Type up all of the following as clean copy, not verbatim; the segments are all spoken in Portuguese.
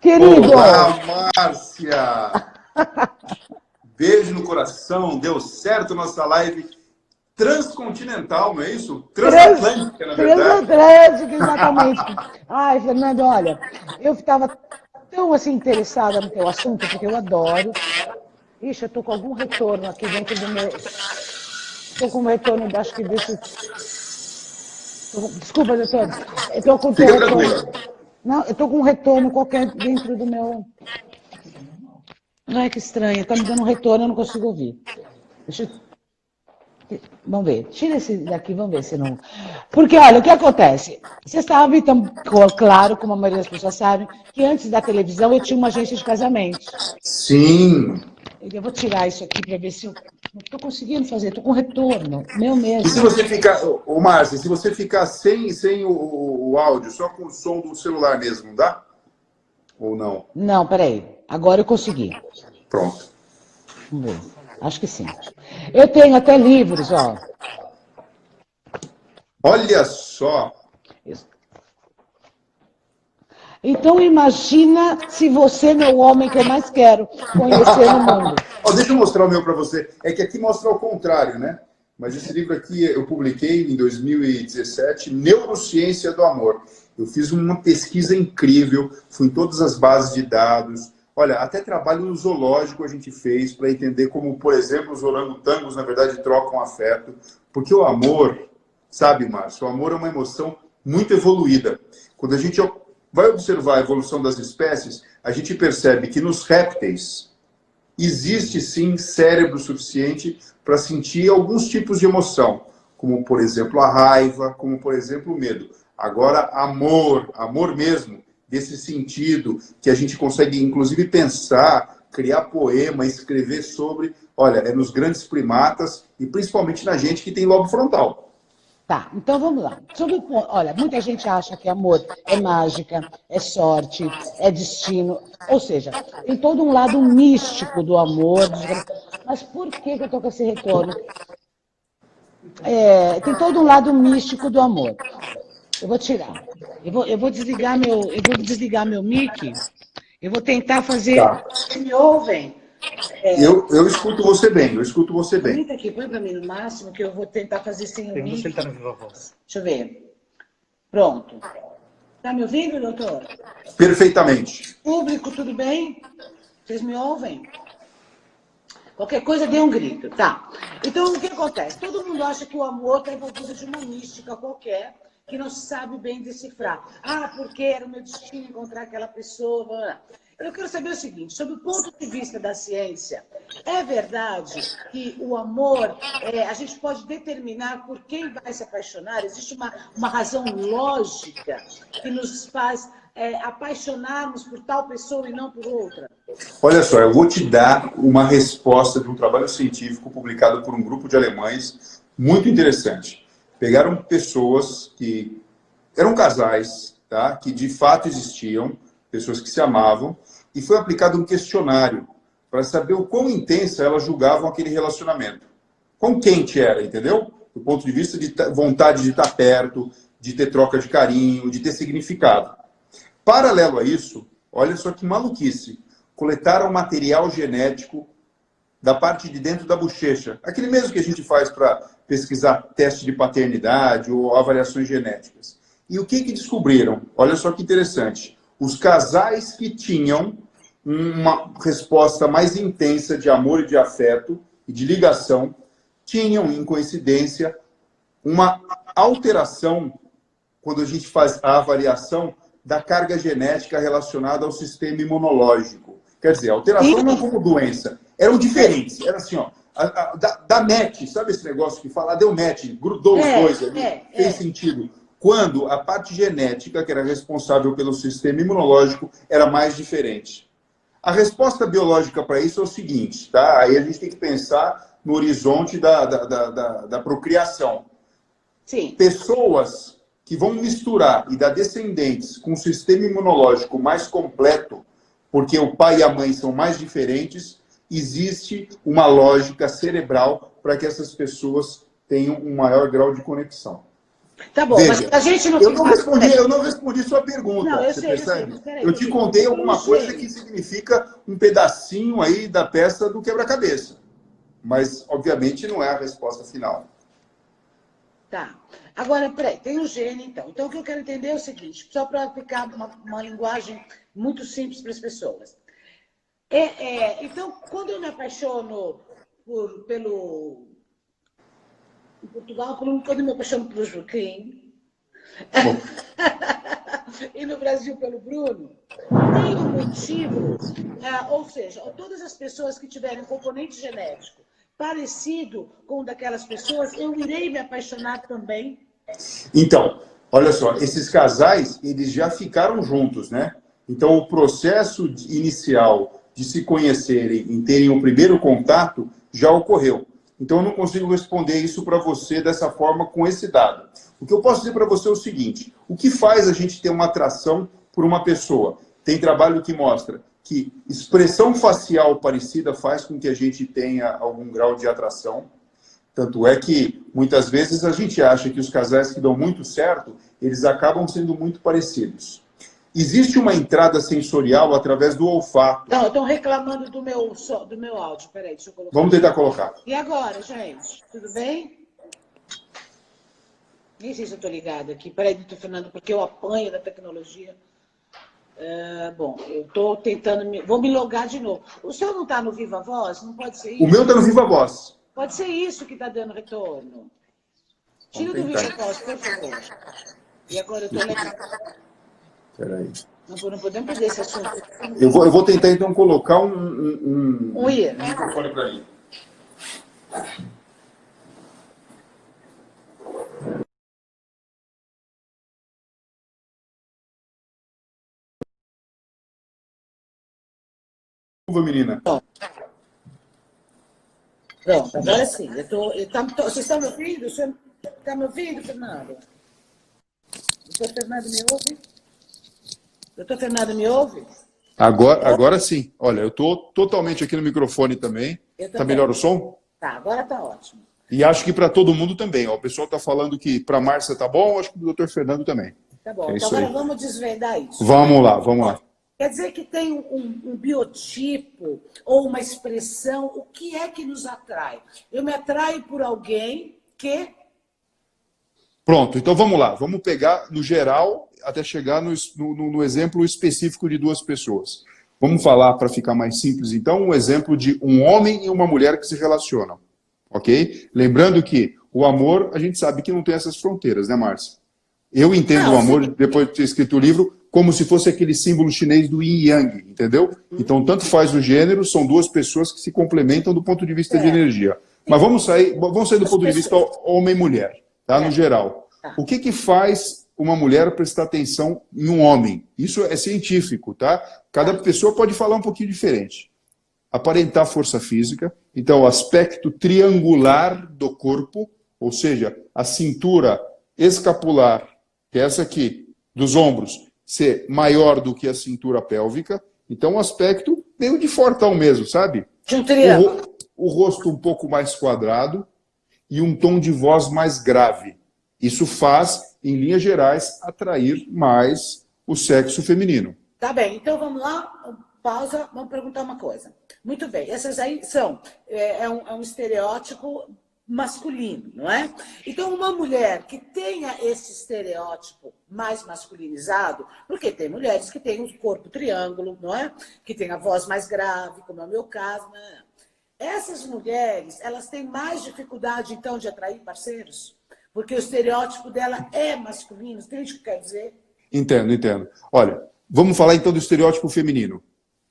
Querido! Olá, Márcia! Beijo no coração, deu certo nossa live transcontinental, não é isso? Transatlântica, na verdade. Transatlântica, exatamente. Ai, Fernando, olha, eu estava tão assim interessada no teu assunto, porque eu adoro. Ixi, eu estou com algum retorno aqui dentro do meu... Estou com um retorno, acho que desse... Desculpa, doutor. Eu estou com o teu Fica retorno. tranquilo. Não, eu estou com um retorno qualquer dentro do meu... Ai, que estranho. Está me dando um retorno, eu não consigo ouvir. Deixa eu... Vamos ver. Tira esse daqui, vamos ver se não... Porque, olha, o que acontece? Você sabe, então, claro, como a maioria das pessoas sabem, que antes da televisão eu tinha uma agência de casamentos. Sim. Eu vou tirar isso aqui para ver se eu... Não estou conseguindo fazer, estou com retorno, meu E se mesmo. você ficar, ô Márcia, se você ficar sem o áudio, só com o som do celular mesmo, dá? Ou não? Não, peraí. Agora eu consegui. Pronto. Vamos ver. Acho que sim. Eu tenho até livros, ó. Olha só. Então imagina se você é o homem que eu mais quero conhecer no mundo. Ó, deixa eu mostrar o meu para você. É que aqui mostra o contrário, né? Mas esse livro aqui eu publiquei em 2017, Neurociência do Amor. Eu fiz uma pesquisa incrível, fui em todas as bases de dados. Olha, até trabalho no zoológico a gente fez para entender como, por exemplo, os orangotangos, na verdade, trocam afeto. Porque o amor, sabe, Márcio, o amor é uma emoção muito evoluída. Quando a gente vai observar a evolução das espécies, a gente percebe que nos répteis existe sim cérebro suficiente para sentir alguns tipos de emoção, como por exemplo a raiva, como por exemplo o medo. Agora, amor mesmo, desse sentido que a gente consegue inclusive pensar, criar poema, escrever sobre, olha, é nos grandes primatas e principalmente na gente que tem lobo frontal. Tá, então vamos lá. Olha, muita gente acha que amor é mágica, é sorte, é destino. Ou seja, tem todo um lado místico do amor. Mas por que eu estou com esse retorno? Tem todo um lado místico do amor. Eu vou tirar. Eu vou desligar meu mic. Eu vou tentar fazer. Tá. Vocês me ouvem? Eu escuto você bem, eu escuto você bem. Aumenta aqui, põe para mim no máximo, que eu vou tentar fazer sem o mic. Você tá no Viva Voz. Deixa eu ver. Pronto. Tá me ouvindo, doutor? Perfeitamente. Público, tudo bem? Vocês me ouvem? Qualquer coisa, dê um grito. Tá. Então, o que acontece? Todo mundo acha que o amor está envolvido de uma mística qualquer, que não se sabe bem decifrar. Ah, porque era o meu destino encontrar aquela pessoa. Blá, blá. Eu quero saber o seguinte, sob o ponto de vista da ciência, é verdade que o amor, a gente pode determinar por quem vai se apaixonar? Existe uma razão lógica que nos faz apaixonarmos por tal pessoa e não por outra? Olha só, eu vou te dar uma resposta de um trabalho científico publicado por um grupo de alemães muito interessante. Pegaram pessoas que eram casais, tá? Que de fato existiam, pessoas que se amavam, e foi aplicado um questionário para saber o quão intensa elas julgavam aquele relacionamento. Quão quente era, entendeu? Do ponto de vista de vontade de estar perto, de ter troca de carinho, de ter significado. Paralelo a isso, olha só que maluquice, coletaram material genético da parte de dentro da bochecha, aquele mesmo que a gente faz para pesquisar teste de paternidade ou avaliações genéticas. E o que descobriram? Olha só que interessante. Os casais que tinham uma resposta mais intensa de amor e de afeto e de ligação tinham, em coincidência, uma alteração, quando a gente faz a avaliação da carga genética relacionada ao sistema imunológico. Quer dizer, a alteração não como doença, eram diferentes. Era assim, ó, da match, sabe esse negócio que fala, deu match, grudou os dois ali, fez sentido. Quando a parte genética, que era responsável pelo sistema imunológico, era mais diferente. A resposta biológica para isso é o seguinte, tá? Aí a gente tem que pensar no horizonte da procriação. Sim. Pessoas que vão misturar e dar descendentes com um sistema imunológico mais completo, porque o pai e a mãe são mais diferentes, existe uma lógica cerebral para que essas pessoas tenham um maior grau de conexão. Tá bom, Veja, mas a gente não... eu não respondi sua pergunta, Não, eu você sei, percebe? mas peraí, Eu te contei alguma um coisa gênio. que significa um pedacinho aí da peça do quebra-cabeça. Mas, obviamente, não é a resposta final. Tá. Agora, peraí, tem o gene, então. Então, o que eu quero entender é o seguinte, só para aplicar uma linguagem muito simples para as pessoas. Então, quando eu me apaixono pelo... Em Portugal, quando eu me apaixono pelo Joaquim, e no Brasil pelo Bruno, tem um motivo, ou seja, todas as pessoas que tiverem um componente genético parecido com o daquelas pessoas, eu irei me apaixonar também. Então, olha só, esses casais, eles já ficaram juntos, né? Então, o processo inicial de se conhecerem e terem o primeiro contato já ocorreu. Então, eu não consigo responder isso para você dessa forma, com esse dado. O que eu posso dizer para você é o seguinte: o que faz a gente ter uma atração por uma pessoa? Tem trabalho que mostra que expressão facial parecida faz com que a gente tenha algum grau de atração. Tanto é que, muitas vezes, a gente acha que os casais que dão muito certo, eles acabam sendo muito parecidos. Existe uma entrada sensorial através do olfato. Não, estão reclamando do meu áudio. Peraí, deixa eu colocar. Vamos tentar colocar. E agora, gente? Tudo bem? Nem sei se eu estou ligada aqui. Peraí, doutor Fernando, porque eu apanho da tecnologia. Bom, eu estou tentando... Vou me logar de novo. O senhor não está no Viva Voz? Não pode ser isso? O meu está no Viva Voz. Pode ser isso que está dando retorno. Tira do Viva Voz, por favor. E agora eu estou legal. Espera aí. Não podemos perder esse assunto. Eu vou tentar, então, colocar um microfone para mim. Menina. Pronto, agora sim. Vocês estão me ouvindo? O senhor está me ouvindo, Fernando? O doutor Fernando me ouve? Doutor Fernando me ouve? Agora sim. Olha, eu estou totalmente aqui no microfone também. Está melhor o som? Tá, agora está ótimo. E acho que para todo mundo também. Ó. O pessoal está falando que para a Márcia está bom, acho que para o doutor Fernando também. Tá bom, então agora vamos desvendar isso. Vamos lá. Quer dizer que tem um biotipo ou uma expressão, o que é que nos atrai? Eu me atraio por alguém que... Pronto, então vamos lá. Vamos pegar no geral até chegar no exemplo específico de duas pessoas. Vamos falar, para ficar mais simples, então, um exemplo de um homem e uma mulher que se relacionam. Ok? Lembrando que o amor, a gente sabe que não tem essas fronteiras, né, Márcia? Eu entendo o amor, depois de ter escrito o livro, como se fosse aquele símbolo chinês do yin e yang, entendeu? Então, tanto faz o gênero, são duas pessoas que se complementam do ponto de vista de energia. Mas vamos sair do ponto de vista homem e mulher, tá? No geral. O que faz uma mulher prestar atenção em um homem? Isso é científico, tá? Cada pessoa pode falar um pouquinho diferente. Aparentar força física, então o aspecto triangular do corpo, ou seja, a cintura escapular, que é essa aqui, dos ombros, ser maior do que a cintura pélvica. Então, um aspecto meio de fortão mesmo, sabe? De um triângulo. O rosto um pouco mais quadrado e um tom de voz mais grave. Isso faz, em linhas gerais, atrair mais o sexo feminino. Tá bem, então vamos lá, pausa, vamos perguntar uma coisa. Muito bem, essas aí são, um estereótipo masculino, não é? Então, uma mulher que tenha esse estereótipo mais masculinizado, porque tem mulheres que têm o corpo triângulo, não é? Que tem a voz mais grave, como é o meu caso, né? Essas mulheres, elas têm mais dificuldade, então, de atrair parceiros? Porque o estereótipo dela é masculino, entende o que quer dizer? Entendo. Olha, vamos falar então do estereótipo feminino.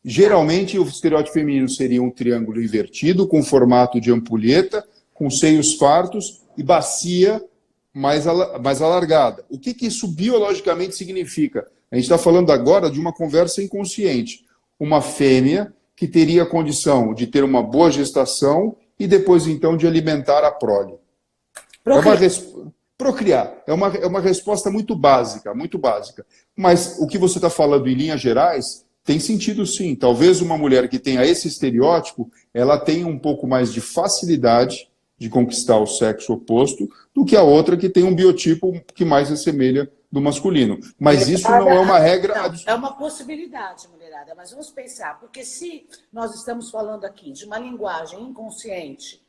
Geralmente, o estereótipo feminino seria um triângulo invertido, com formato de ampulheta, com seios fartos e bacia mais alargada. O que isso biologicamente significa? A gente está falando agora de uma conversa inconsciente. Uma fêmea que teria a condição de ter uma boa gestação e depois, então, de alimentar a prole. Procriar. É uma resposta muito básica, muito básica. Mas o que você está falando em linhas gerais tem sentido sim. Talvez uma mulher que tenha esse estereótipo, ela tenha um pouco mais de facilidade de conquistar o sexo oposto do que a outra que tem um biotipo que mais assemelha do masculino. Mas isso não é uma regra... Não, é uma possibilidade, mulherada. Mas vamos pensar, porque se nós estamos falando aqui de uma linguagem inconsciente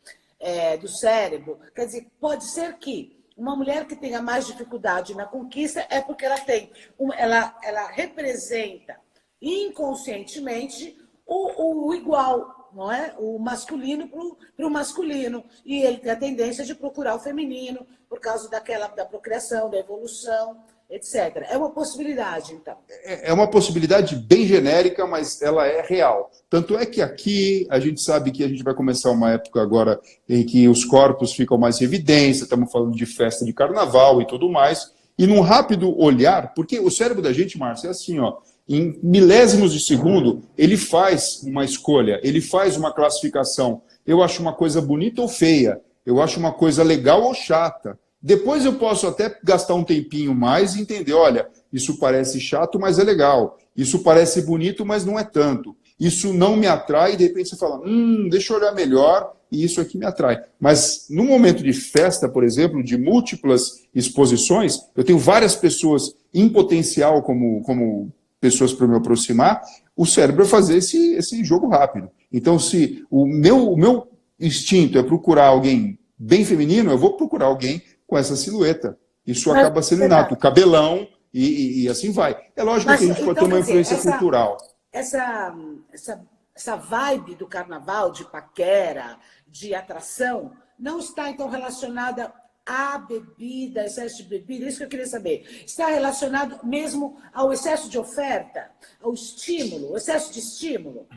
do cérebro, quer dizer, pode ser que uma mulher que tenha mais dificuldade na conquista é porque ela representa inconscientemente o igual, não é? O masculino para o masculino. E ele tem a tendência de procurar o feminino por causa da procriação, da evolução, etc. É uma possibilidade, então. É uma possibilidade bem genérica, mas ela é real. Tanto é que aqui a gente sabe que a gente vai começar uma época agora em que os corpos ficam mais em evidência, estamos falando de festa de carnaval e tudo mais, e num rápido olhar, porque o cérebro da gente, Márcia, é assim, ó, em milésimos de segundo, ele faz uma escolha, ele faz uma classificação. Eu acho uma coisa bonita ou feia, eu acho uma coisa legal ou chata. Depois eu posso até gastar um tempinho mais e entender, olha, isso parece chato, mas é legal. Isso parece bonito, mas não é tanto. Isso não me atrai, e de repente você fala, deixa eu olhar melhor, e isso aqui me atrai. Mas no momento de festa, por exemplo, de múltiplas exposições, eu tenho várias pessoas em potencial como pessoas para me aproximar, o cérebro vai fazer esse jogo rápido. Então, se o meu instinto é procurar alguém bem feminino, eu vou procurar alguém com essa silhueta. Isso acaba sendo inato. Cabelão e assim vai. É lógico que a gente pode ter uma influência cultural. Essa vibe do carnaval, de paquera, de atração, não está, então, relacionada à bebida, excesso de bebida? Isso que eu queria saber. Está relacionado mesmo ao excesso de oferta, ao estímulo, o excesso de estímulo?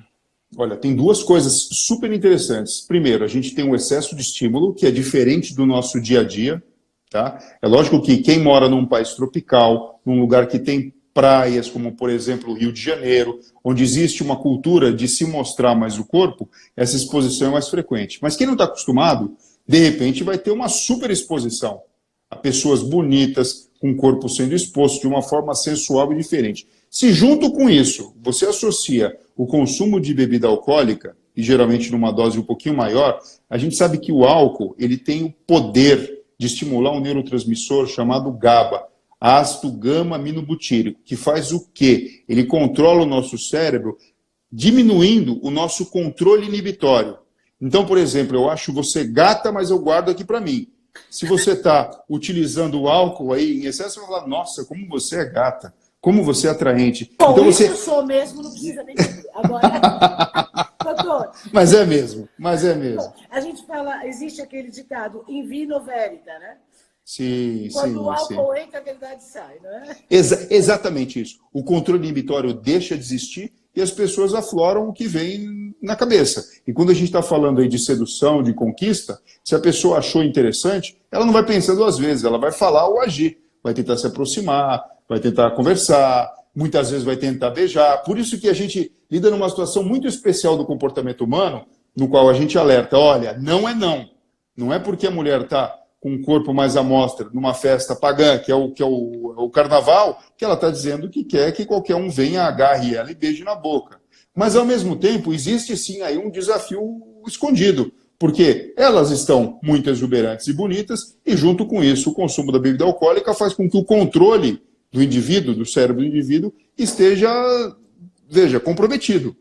Olha, tem duas coisas super interessantes. Primeiro, a gente tem um excesso de estímulo, que é diferente do nosso dia a dia. Tá? É lógico que quem mora num país tropical, num lugar que tem praias, como, por exemplo, o Rio de Janeiro, onde existe uma cultura de se mostrar mais o corpo, essa exposição é mais frequente. Mas quem não está acostumado, de repente vai ter uma super exposição a pessoas bonitas, com o corpo sendo exposto de uma forma sensual e diferente. Se junto com isso você associa o consumo de bebida alcoólica, e geralmente numa dose um pouquinho maior, a gente sabe que o álcool ele tem o poder de estimular um neurotransmissor chamado GABA, ácido gama-aminobutírico, que faz o quê? Ele controla o nosso cérebro, diminuindo o nosso controle inibitório. Então, por exemplo, eu acho você gata, mas eu guardo aqui para mim. Se você está utilizando o álcool aí em excesso, você vai falar, nossa, como você é gata, como você é atraente. Bom, então, isso eu sou mesmo, não precisa nem dizer. Agora, doutor... Mas é mesmo, mas é mesmo. A gente fala, existe aquele ditado, in vino verita, né? Sim, Quando o álcool entra, a verdade sai, não é? Exatamente isso. O controle inibitório deixa de existir e as pessoas afloram o que vem na cabeça. E quando a gente está falando aí de sedução, de conquista, se a pessoa achou interessante, ela não vai pensar duas vezes, ela vai falar ou agir. Vai tentar se aproximar, vai tentar conversar, muitas vezes vai tentar beijar. Por isso que a gente lida numa situação muito especial do comportamento humano, no qual a gente alerta, olha, não é não. Não é porque a mulher está com um corpo mais à mostra numa festa pagã, que é o carnaval, que ela está dizendo que quer que qualquer um venha, agarre ela e beije na boca. Mas, ao mesmo tempo, existe sim aí um desafio escondido, porque elas estão muito exuberantes e bonitas, e junto com isso, o consumo da bebida alcoólica faz com que o controle do indivíduo, do cérebro do indivíduo, esteja, veja, comprometido.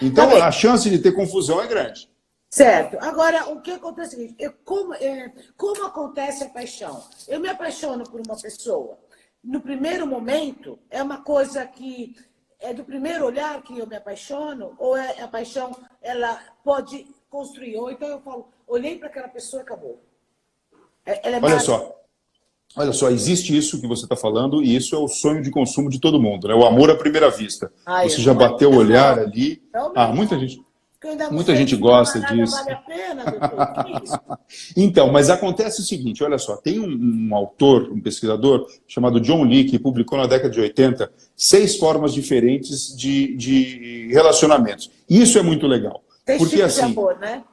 Então, a chance de ter confusão é grande. Certo. Agora, o que acontece é o seguinte, como acontece a paixão? Eu me apaixono por uma pessoa. No primeiro momento, é uma coisa que é do primeiro olhar que eu me apaixono, ou é a paixão, ela pode construir. Ou então eu falo, olhei para aquela pessoa e acabou. Ela é Olha só, existe isso que você está falando, e isso é o sonho de consumo de todo mundo, né? O amor à primeira vista. Você já bateu o olhar ali. Muita gente gosta disso. Vale a pena, doutor? Que isso? Então, mas acontece o seguinte, olha só, tem um autor, um pesquisador, chamado John Lee, que publicou na década de 80 6 formas diferentes de relacionamentos. E isso é muito legal. Tem porque, tipo assim, de amor, né?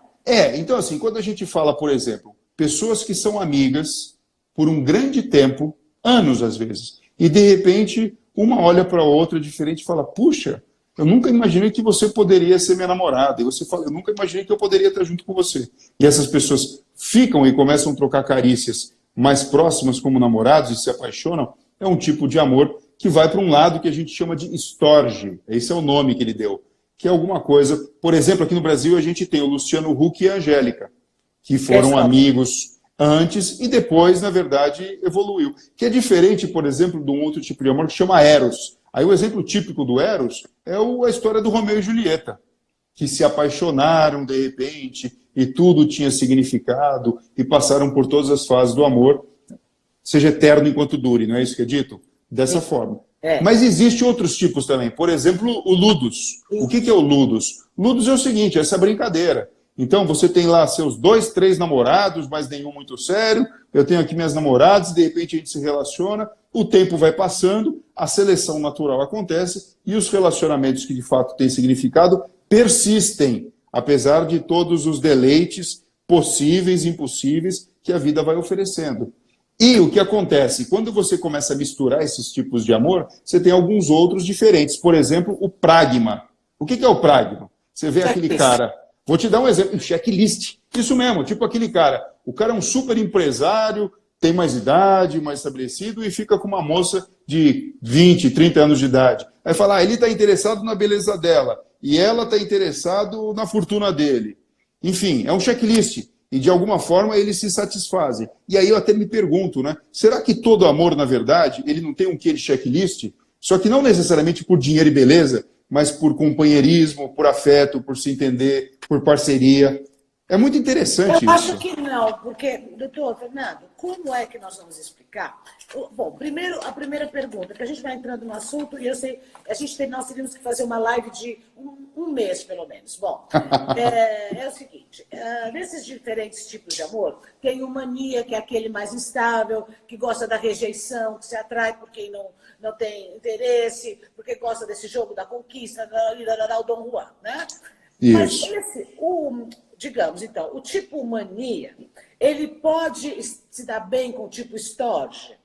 Então assim, quando a gente fala, por exemplo, pessoas que são amigas por um grande tempo, anos às vezes, e de repente uma olha para a outra diferente e fala, puxa, eu nunca imaginei que você poderia ser minha namorada. E você fala, eu nunca imaginei que eu poderia estar junto com você. E essas pessoas ficam e começam a trocar carícias mais próximas como namorados e se apaixonam. É um tipo de amor que vai para um lado que a gente chama de estorge. Esse é o nome que ele deu. Que é alguma coisa... Por exemplo, aqui no Brasil a gente tem o Luciano Huck e a Angélica, que foram amigos antes e depois, na verdade, evoluiu. Que é diferente, por exemplo, de um outro tipo de amor que chama Eros. Aí o exemplo típico do Eros é a história do Romeu e Julieta, que se apaixonaram de repente e tudo tinha significado e passaram por todas as fases do amor, seja eterno enquanto dure, não é isso que é dito? Dessa forma. Mas existem outros tipos também. Por exemplo, o Ludus. O que é o Ludus? Ludus é o seguinte, essa brincadeira. Então, você tem lá seus 2, 3 namorados, mas nenhum muito sério. Eu tenho aqui minhas namoradas, de repente a gente se relaciona, o tempo vai passando, a seleção natural acontece e os relacionamentos que de fato têm significado persistem, apesar de todos os deleites possíveis e impossíveis que a vida vai oferecendo. E o que acontece? Quando você começa a misturar esses tipos de amor, você tem alguns outros diferentes. Por exemplo, o pragma. O que é o pragma? Você vê aquele cara... Vou te dar um exemplo, um checklist. Isso mesmo, tipo aquele cara. O cara é um super empresário, tem mais idade, mais estabelecido, e fica com uma moça de 20, 30 anos de idade. Aí fala, ele está interessado na beleza dela, e ela está interessado na fortuna dele. Enfim, é um checklist. E de alguma forma eles se satisfazem. E aí eu até me pergunto, né? Será que todo amor, na verdade, ele não tem um quê de checklist? Só que não necessariamente por dinheiro e beleza, mas por companheirismo, por afeto, por se entender, por parceria. É muito interessante isso. Eu acho que não, porque, doutor Fernando, como é que nós vamos explicar? Bom, primeiro, a primeira pergunta, que a gente vai entrando no assunto, e eu sei, nós teríamos que fazer uma live de um mês, pelo menos. Bom, é o seguinte, nesses diferentes tipos de amor, tem o mania, que é aquele mais instável, que gosta da rejeição, que se atrai por quem não tem interesse, porque gosta desse jogo da conquista, o Dom Juan, né? Isso. Mas digamos, então, o tipo mania, ele pode se dar bem com o tipo storge?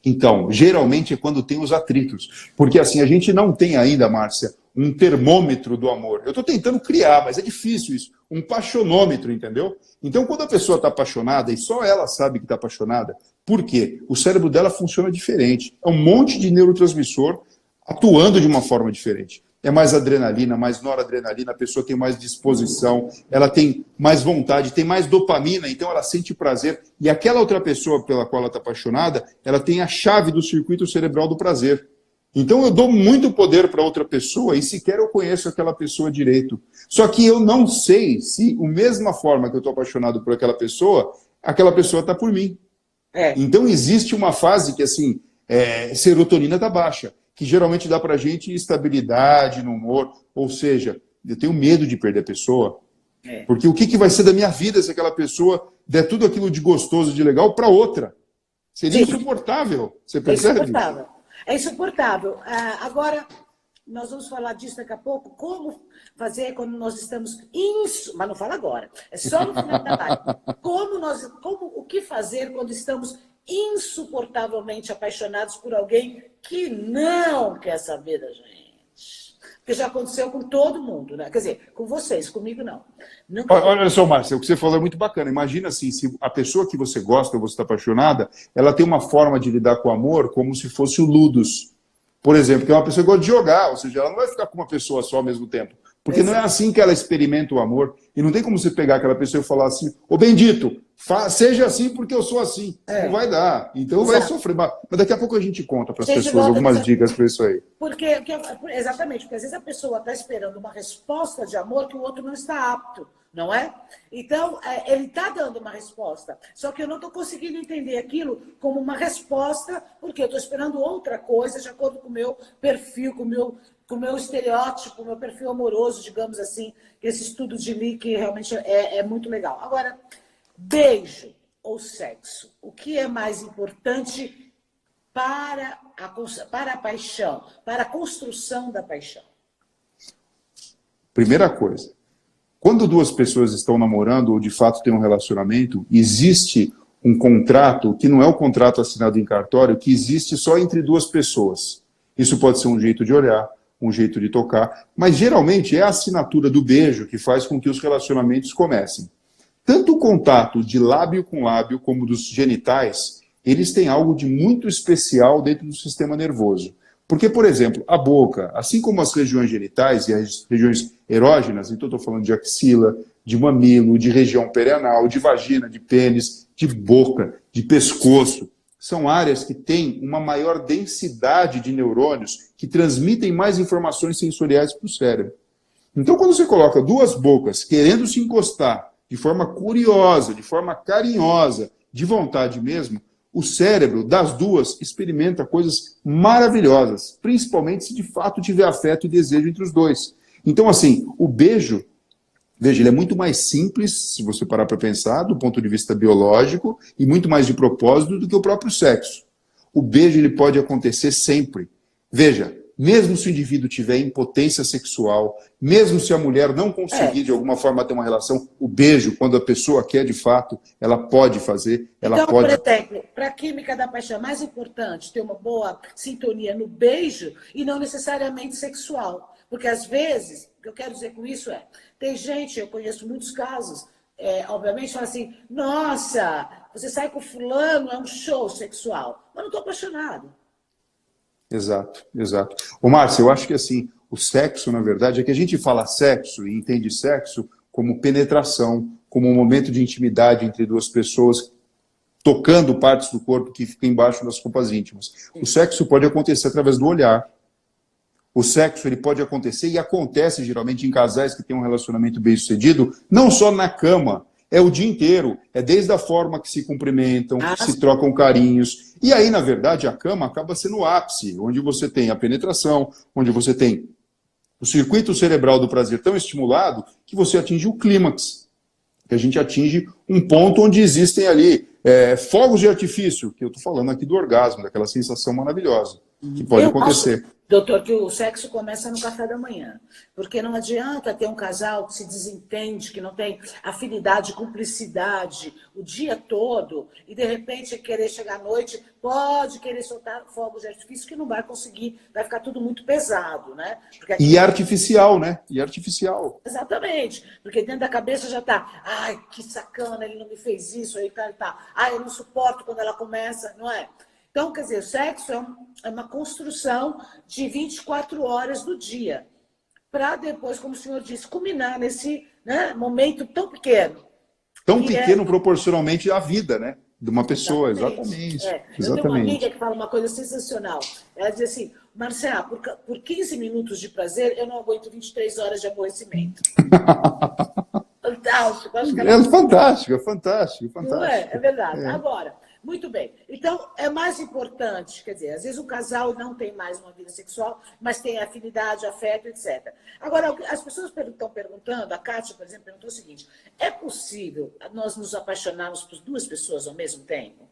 Então, geralmente é quando tem os atritos. Porque assim, a gente não tem ainda, Márcia, um termômetro do amor. Eu estou tentando criar, mas é difícil isso. Um paixonômetro, entendeu? Então, quando a pessoa está apaixonada, e só ela sabe que está apaixonada, por quê? O cérebro dela funciona diferente. É um monte de neurotransmissor atuando de uma forma diferente. É mais adrenalina, mais noradrenalina, a pessoa tem mais disposição, ela tem mais vontade, tem mais dopamina, então ela sente prazer. E aquela outra pessoa pela qual ela está apaixonada, ela tem a chave do circuito cerebral do prazer. Então eu dou muito poder para outra pessoa e sequer eu conheço aquela pessoa direito. Só que eu não sei se, da mesma forma que eu estou apaixonado por aquela pessoa está por mim. Então existe uma fase que, assim, serotonina está baixa, que geralmente dá para a gente estabilidade no humor. Ou seja, eu tenho medo de perder a pessoa, porque o que vai ser da minha vida se aquela pessoa der tudo aquilo de gostoso, de legal, para outra? Seria insuportável, você percebe? É insuportável. É insuportável. Agora, nós vamos falar disso daqui a pouco, como fazer quando nós estamos... Mas não fala agora, é só no final da live. O que fazer quando estamos insuportavelmente apaixonados por alguém que não quer saber da gente? Porque já aconteceu com todo mundo, né? Quer dizer, com vocês, comigo não. Olha só, Márcia, o que você falou é muito bacana. Imagina assim, se a pessoa que você gosta ou você está apaixonada, ela tem uma forma de lidar com o amor como se fosse o Ludus. Por exemplo, que é uma pessoa que gosta de jogar, ou seja, ela não vai ficar com uma pessoa só ao mesmo tempo. Porque não é assim que ela experimenta o amor. E não tem como você pegar aquela pessoa e falar assim, ô bendito, seja assim porque eu sou assim. Não vai dar. Então vai sofrer. Mas daqui a pouco a gente conta para as pessoas algumas dicas para isso aí. Exatamente, porque às vezes a pessoa está esperando uma resposta de amor que o outro não está apto, não é? Então, ele está dando uma resposta, só que eu não estou conseguindo entender aquilo como uma resposta, porque eu estou esperando outra coisa de acordo com o meu perfil, com o meu estereótipo, o meu perfil amoroso, digamos assim, esse estudo de Lee que realmente é muito legal. Agora, beijo ou sexo, o que é mais importante para a paixão, para a construção da paixão? Primeira coisa, quando duas pessoas estão namorando ou de fato têm um relacionamento, existe um contrato que não é o contrato assinado em cartório, que existe só entre duas pessoas. Isso pode ser um jeito de olhar, um jeito de tocar, mas geralmente é a assinatura do beijo que faz com que os relacionamentos comecem. Tanto o contato de lábio com lábio como dos genitais, eles têm algo de muito especial dentro do sistema nervoso. Porque, por exemplo, a boca, assim como as regiões genitais e as regiões erógenas, então estou falando de axila, de mamilo, de região perianal, de vagina, de pênis, de boca, de pescoço, são áreas que têm uma maior densidade de neurônios que transmitem mais informações sensoriais para o cérebro. Então, quando você coloca duas bocas querendo se encostar de forma curiosa, de forma carinhosa, de vontade mesmo, o cérebro das duas experimenta coisas maravilhosas, principalmente se de fato tiver afeto e desejo entre os dois. Então, assim, o beijo, veja, ele é muito mais simples, se você parar para pensar, do ponto de vista biológico, e muito mais de propósito do que o próprio sexo. O beijo ele pode acontecer sempre. Veja, mesmo se o indivíduo tiver impotência sexual, mesmo se a mulher não conseguir de alguma forma ter uma relação, o beijo, quando a pessoa quer de fato, ela pode fazer, ela então, pode... por exemplo, para a química da paixão, é mais importante ter uma boa sintonia no beijo e não necessariamente sexual. Porque às vezes, o que eu quero dizer com isso é, tem gente, eu conheço muitos casos, obviamente fala assim, nossa, você sai com fulano, é um show sexual, mas não estou apaixonado. Exato, exato. Ô, Márcio, eu acho que assim, o sexo, na verdade, é que a gente fala sexo e entende sexo como penetração, como um momento de intimidade entre duas pessoas, tocando partes do corpo que ficam embaixo das roupas íntimas. O sexo pode acontecer através do olhar. O sexo ele pode acontecer e acontece geralmente em casais que têm um relacionamento bem-sucedido, não só na cama, é o dia inteiro, é desde a forma que se cumprimentam, que se trocam carinhos. E aí, na verdade, a cama acaba sendo o ápice, onde você tem a penetração, onde você tem o circuito cerebral do prazer tão estimulado que você atinge o clímax, que a gente atinge um ponto onde existem ali fogos de artifício, que eu estou falando aqui do orgasmo, daquela sensação maravilhosa, que pode acontecer. Doutor, que o sexo começa no café da manhã. Porque não adianta ter um casal que se desentende, que não tem afinidade, cumplicidade o dia todo, e de repente querer chegar à noite, pode querer soltar fogos de artifício que não vai conseguir, vai ficar tudo muito pesado, né? Porque aqui... E artificial, né? E artificial. Exatamente. Porque dentro da cabeça já está, ai, que sacana, ele não me fez isso, aí tá. Ai, eu não suporto quando ela começa, não é? Então, quer dizer, o sexo é uma construção de 24 horas do dia, para depois, como o senhor disse, culminar nesse momento tão pequeno. Tão pequeno proporcionalmente à vida, né? De uma pessoa, exatamente. Eu tenho uma amiga que fala uma coisa sensacional. Ela diz assim, Marcela, por 15 minutos de prazer, eu não aguento 23 horas de aborrecimento. Fantástico. Acho que ela... fantástico, fantástico. Não é? É verdade. Agora... Muito bem. Então, é mais importante, quer dizer, às vezes o casal não tem mais uma vida sexual, mas tem afinidade, afeto, etc. Agora, as pessoas estão perguntando, a Kátia, por exemplo, perguntou o seguinte, é possível nós nos apaixonarmos por duas pessoas ao mesmo tempo?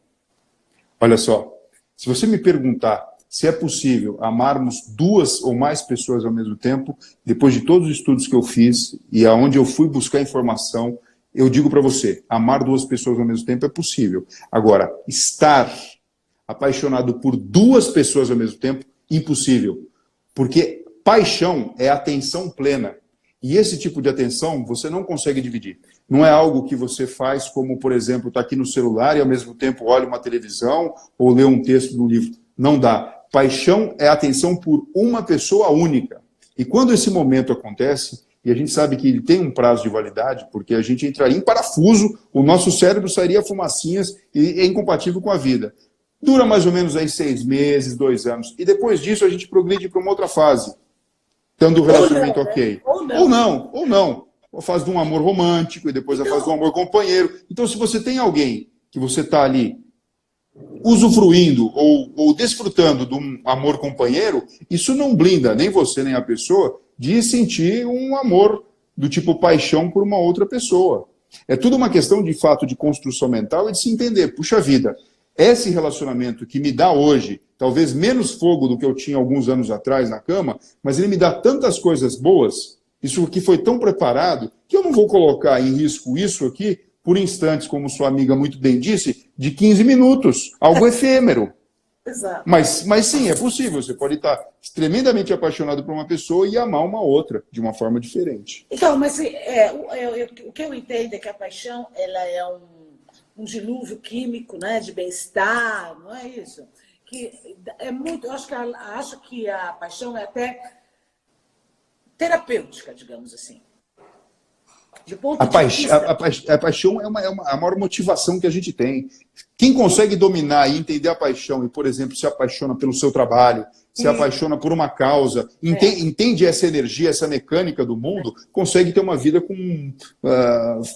Olha só, se você me perguntar se é possível amarmos duas ou mais pessoas ao mesmo tempo, depois de todos os estudos que eu fiz e aonde eu fui buscar informação, eu digo para você, amar duas pessoas ao mesmo tempo é possível. Agora, estar apaixonado por duas pessoas ao mesmo tempo, impossível. Porque paixão é atenção plena. E esse tipo de atenção você não consegue dividir. Não é algo que você faz como, por exemplo, está aqui no celular e ao mesmo tempo olha uma televisão ou lê um texto no livro. Não dá. Paixão é atenção por uma pessoa única. E quando esse momento acontece... E a gente sabe que ele tem um prazo de validade, porque a gente entraria em parafuso, o nosso cérebro sairia fumacinhas e é incompatível com a vida. Dura mais ou menos aí 6 meses, 2 anos. E depois disso a gente progride para uma outra fase. Tendo o relacionamento ok. Ou não. A fase de um amor romântico e depois a fase do amor companheiro. Então, se você tem alguém que você está ali usufruindo ou desfrutando de um amor companheiro, isso não blinda nem você nem a pessoa de sentir um amor do tipo paixão por uma outra pessoa. É tudo uma questão de fato de construção mental e de se entender, puxa vida, esse relacionamento que me dá hoje, talvez menos fogo do que eu tinha alguns anos atrás na cama, mas ele me dá tantas coisas boas, isso aqui foi tão preparado, que eu não vou colocar em risco isso aqui por instantes, como sua amiga muito bem disse, de 15 minutos, algo efêmero. Exato. Mas sim, é possível. Você pode estar tremendamente apaixonado por uma pessoa e amar uma outra de uma forma diferente. Então, mas o que eu entendo é que a paixão ela é um dilúvio químico, né, de bem-estar, não é isso? Que é muito, eu acho que a paixão é até terapêutica, digamos assim. De ponto de vista. A paixão é a maior motivação que a gente tem. Quem consegue dominar e entender a paixão e, por exemplo, se apaixona pelo seu trabalho, se apaixona por uma causa, entende essa energia, essa mecânica do mundo, consegue ter uma vida com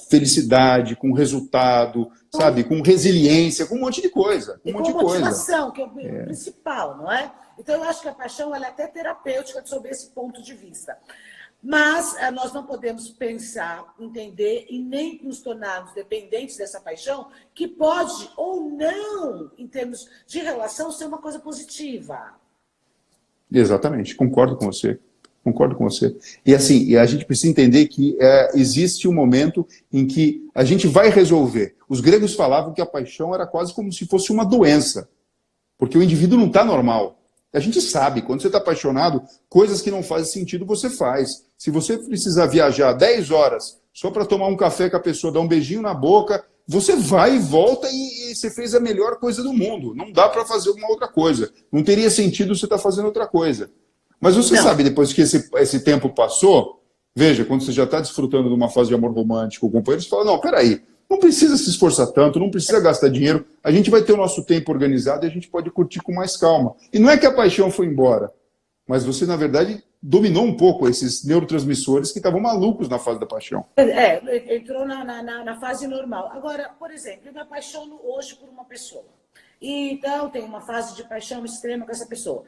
felicidade, com resultado, sabe, com resiliência, com um monte de coisa. E com motivação, que é o principal, não é? Então, eu acho que a paixão ela é até terapêutica sob esse ponto de vista. Mas nós não podemos pensar, entender e nem nos tornarmos dependentes dessa paixão, que pode ou não, em termos de relação, ser uma coisa positiva. Exatamente, concordo com você. Concordo com você. E assim, a gente precisa entender que existe um momento em que a gente vai resolver. Os gregos falavam que a paixão era quase como se fosse uma doença, porque o indivíduo não está normal. A gente sabe, quando você está apaixonado, coisas que não fazem sentido você faz. Se você precisar viajar 10 horas só para tomar um café com a pessoa, dar um beijinho na boca, você vai e volta e você fez a melhor coisa do mundo. Não dá para fazer uma outra coisa. Não teria sentido você estar fazendo outra coisa. Mas você sabe, depois que esse tempo passou, veja, quando você já está desfrutando de uma fase de amor romântico com o companheiro, você fala, não, peraí, não precisa se esforçar tanto, não precisa gastar dinheiro, a gente vai ter o nosso tempo organizado e a gente pode curtir com mais calma. E não é que a paixão foi embora, mas você, na verdade, dominou um pouco esses neurotransmissores que estavam malucos na fase da paixão. Entrou na fase normal. Agora, por exemplo, eu me apaixono hoje por uma pessoa. E, então, tenho uma fase de paixão extrema com essa pessoa.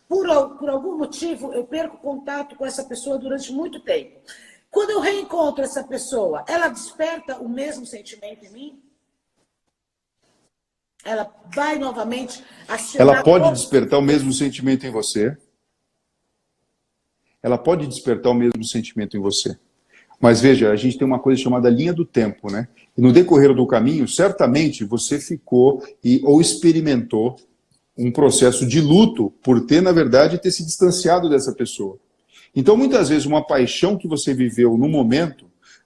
Por algum motivo, eu perco contato com essa pessoa durante muito tempo. Quando eu reencontro essa pessoa, ela desperta o mesmo sentimento em mim? Ela vai novamente acionar... Ela pode despertar o mesmo sentimento em você. Ela pode despertar o mesmo sentimento em você. Mas veja, a gente tem uma coisa chamada linha do tempo, né? E no decorrer do caminho, certamente você ficou ou experimentou um processo de luto por ter, na verdade, ter se distanciado dessa pessoa. Então, muitas vezes, uma paixão que você viveu no momento,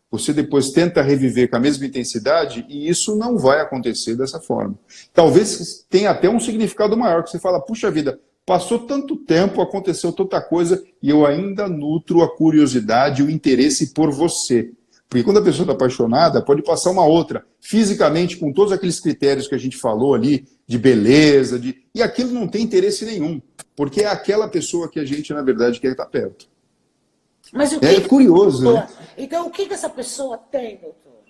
você depois tenta reviver com a mesma intensidade e isso não vai acontecer dessa forma. Talvez tenha até um significado maior, que você fala, puxa vida, passou tanto tempo, aconteceu tanta coisa e eu ainda nutro a curiosidade e o interesse por você. Porque quando a pessoa está apaixonada, pode passar uma outra, fisicamente, com todos aqueles critérios que a gente falou ali, de beleza, e aquilo não tem interesse nenhum, porque é aquela pessoa que a gente, na verdade, quer estar perto. Mas o é curioso, né? Então, o que essa pessoa tem, doutor?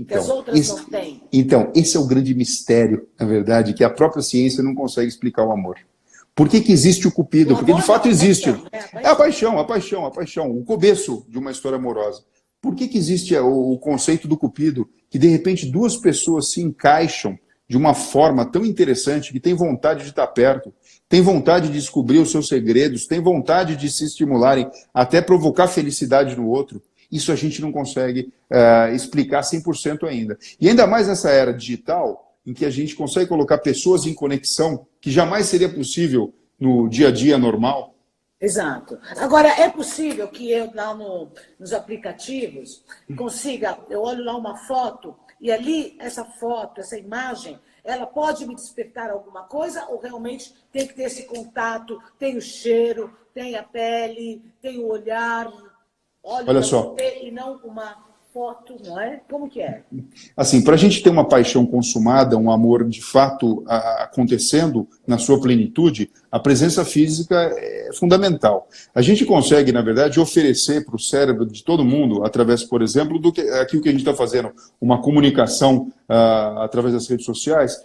Que as outras não têm? Então, esse é o grande mistério, na verdade, que a própria ciência não consegue explicar o amor. Por que existe o cupido? Porque de fato existe. É a paixão, o começo de uma história amorosa. Por que existe o conceito do cupido? Que de repente duas pessoas se encaixam de uma forma tão interessante que tem vontade de estar perto, tem vontade de descobrir os seus segredos, tem vontade de se estimularem, até provocar felicidade no outro. Isso a gente não consegue explicar 100% ainda. E ainda mais nessa era digital, em que a gente consegue colocar pessoas em conexão, que jamais seria possível no dia a dia normal. Exato. Agora, é possível que eu, lá nos aplicativos, consiga, eu olho lá uma foto, e ali, essa foto, essa imagem, ela pode me despertar alguma coisa ou realmente tem que ter esse contato, tem o cheiro, tem a pele, tem o olhar, olha só, e não uma foto, não é? Como que é? Assim, para a gente ter uma paixão consumada, um amor de fato acontecendo na sua plenitude, a presença física é fundamental. A gente consegue, na verdade, oferecer para o cérebro de todo mundo, através, por exemplo, aquilo que a gente está fazendo, uma comunicação através das redes sociais,